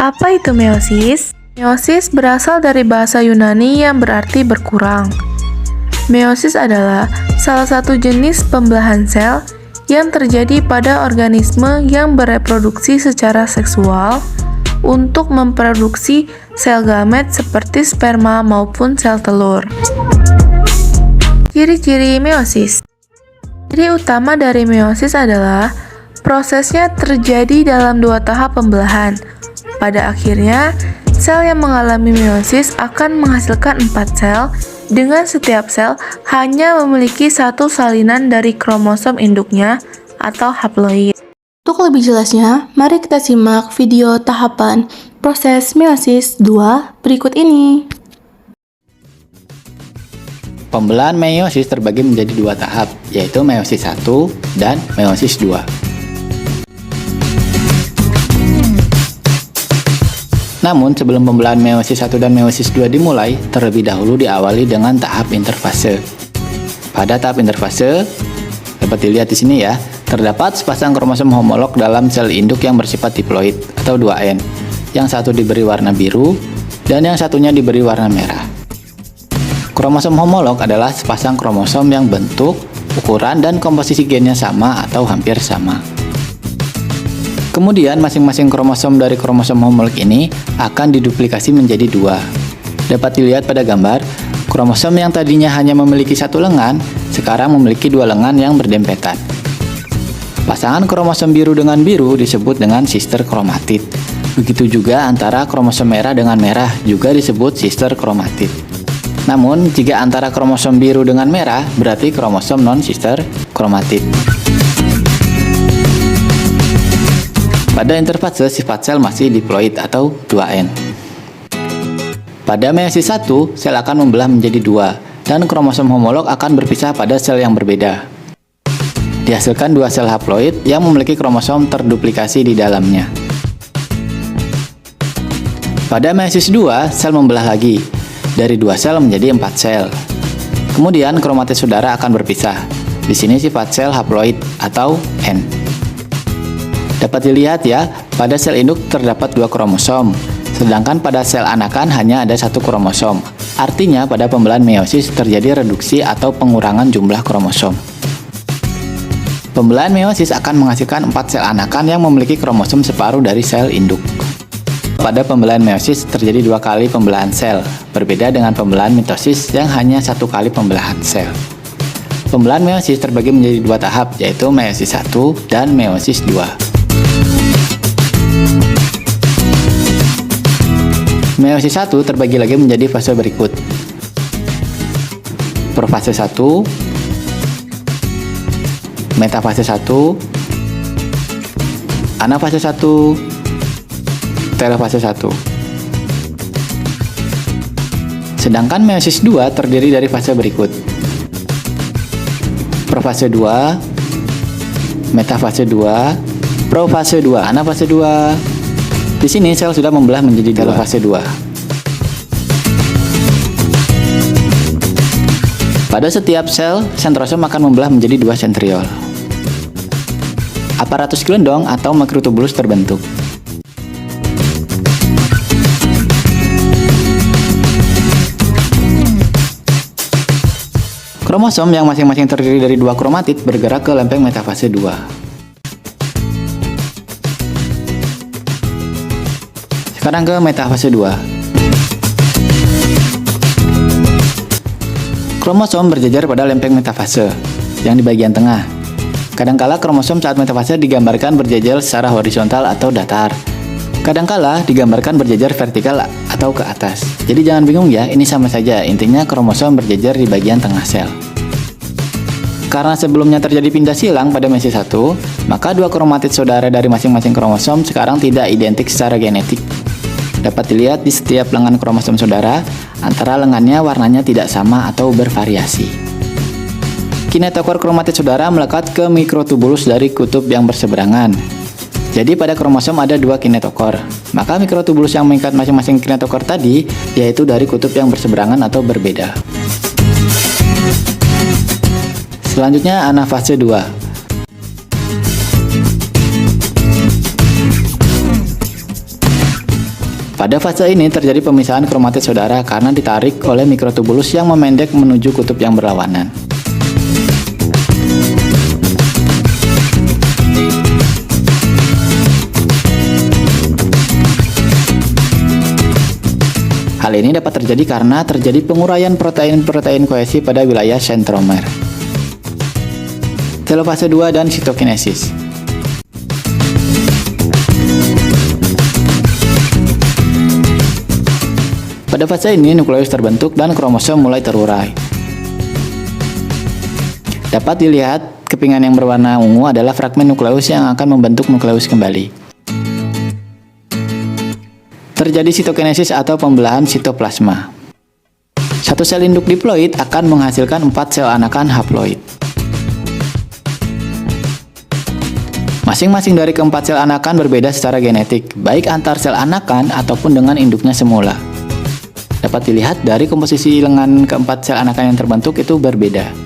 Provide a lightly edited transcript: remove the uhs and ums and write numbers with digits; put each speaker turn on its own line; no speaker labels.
Apa itu meiosis? Meiosis berasal dari bahasa Yunani yang berarti berkurang. Meiosis adalah salah satu jenis pembelahan sel yang terjadi pada organisme yang bereproduksi secara seksual untuk memproduksi sel gamet seperti sperma maupun sel telur. Ciri-ciri meiosis. Ciri utama dari meiosis adalah prosesnya terjadi dalam 2 tahap pembelahan. Pada akhirnya, sel yang mengalami meiosis akan menghasilkan 4 sel, dengan setiap sel hanya memiliki 1 salinan dari kromosom induknya atau haploid.
Untuk lebih jelasnya, mari kita simak video tahapan proses meiosis 2 berikut ini.
Pembelahan meiosis terbagi menjadi 2 tahap, yaitu meiosis 1 dan meiosis 2. Namun, sebelum pembelahan meiosis 1 dan meiosis 2 dimulai, terlebih dahulu diawali dengan tahap interfase. Pada tahap interfase, dapat dilihat di sini ya, terdapat sepasang kromosom homolog dalam sel induk yang bersifat diploid atau 2N. Yang satu diberi warna biru dan yang satunya diberi warna merah. Kromosom homolog adalah sepasang kromosom yang bentuk, ukuran, dan komposisi gennya sama atau hampir sama. Kemudian masing-masing kromosom dari kromosom homolog ini akan diduplikasi menjadi 2. Dapat dilihat pada gambar, kromosom yang tadinya hanya memiliki 1 lengan, sekarang memiliki 2 lengan yang berdempetan. Pasangan kromosom biru dengan biru disebut dengan sister kromatid. Begitu juga antara kromosom merah dengan merah juga disebut sister kromatid. Namun, jika antara kromosom biru dengan merah, berarti kromosom non-sister kromatid. Pada interfase, sifat sel masih diploid atau 2N. Pada meiosis 1, sel akan membelah menjadi 2, dan kromosom homolog akan berpisah pada sel yang berbeda. Dihasilkan 2 sel haploid yang memiliki kromosom terduplikasi di dalamnya. Pada meiosis 2, sel membelah lagi, dari 2 sel menjadi 4 sel. Kemudian kromatid saudara akan berpisah. Di sini sifat sel haploid atau N. Dapat dilihat ya, pada sel induk terdapat 2 kromosom, sedangkan pada sel anakan hanya ada 1 kromosom. Artinya pada pembelahan meiosis terjadi reduksi atau pengurangan jumlah kromosom. Pembelahan meiosis akan menghasilkan 4 sel anakan yang memiliki kromosom separuh dari sel induk. Pada pembelahan meiosis terjadi 2 kali pembelahan sel, berbeda dengan pembelahan mitosis yang hanya 1 kali pembelahan sel. Pembelahan meiosis terbagi menjadi 2 tahap, yaitu meiosis 1 dan meiosis 2. Meiosis 1 terbagi lagi menjadi fase berikut. Profase 1, metafase 1, anafase 1, telofase 1. Sedangkan meiosis 2 terdiri dari fase berikut. Profase 2, metafase 2, profase 2, anafase 2. Di sini sel sudah membelah menjadi telofase 2. Pada setiap sel, sentrosom akan membelah menjadi 2 sentriol. Aparatus gelendong atau makrotubulus terbentuk. Kromosom yang masing-masing terdiri dari 2 kromatid bergerak ke lempeng metafase 2. Sekarang ke metafase 2. Kromosom berjejer pada lempeng metafase yang di bagian tengah. Kadangkala kromosom saat metafase digambarkan berjejer secara horizontal atau datar. Kadangkala digambarkan berjejer vertikal atau ke atas. Jadi jangan bingung ya, ini sama saja. Intinya kromosom berjejer di bagian tengah sel. Karena sebelumnya terjadi pindah silang pada meiosis 1, maka 2 kromatid saudara dari masing-masing kromosom sekarang tidak identik secara genetik. Dapat dilihat di setiap lengan kromosom saudara, antara lengannya warnanya tidak sama atau bervariasi. Kinetokor kromatid saudara melekat ke mikrotubulus dari kutub yang berseberangan. Jadi pada kromosom ada 2 kinetokor. Maka mikrotubulus yang mengikat masing-masing kinetokor tadi, yaitu dari kutub yang berseberangan atau berbeda. Selanjutnya anafase 2. Pada fase ini terjadi pemisahan kromatid saudara karena ditarik oleh mikrotubulus yang memendek menuju kutub yang berlawanan. Hal ini dapat terjadi karena terjadi penguraian protein-protein kohesi pada wilayah sentromer. Telofase 2 dan sitokinesis. Pada fase ini nukleus terbentuk dan kromosom mulai terurai. Dapat dilihat kepingan yang berwarna ungu adalah fragmen nukleus yang akan membentuk nukleus kembali. Terjadi sitokinesis atau pembelahan sitoplasma. Satu sel induk diploid akan menghasilkan 4 sel anakan haploid. Masing-masing dari keempat sel anakan berbeda secara genetik, baik antar sel anakan ataupun dengan induknya semula. Dapat dilihat dari komposisi lengan keempat sel anakan yang terbentuk itu berbeda.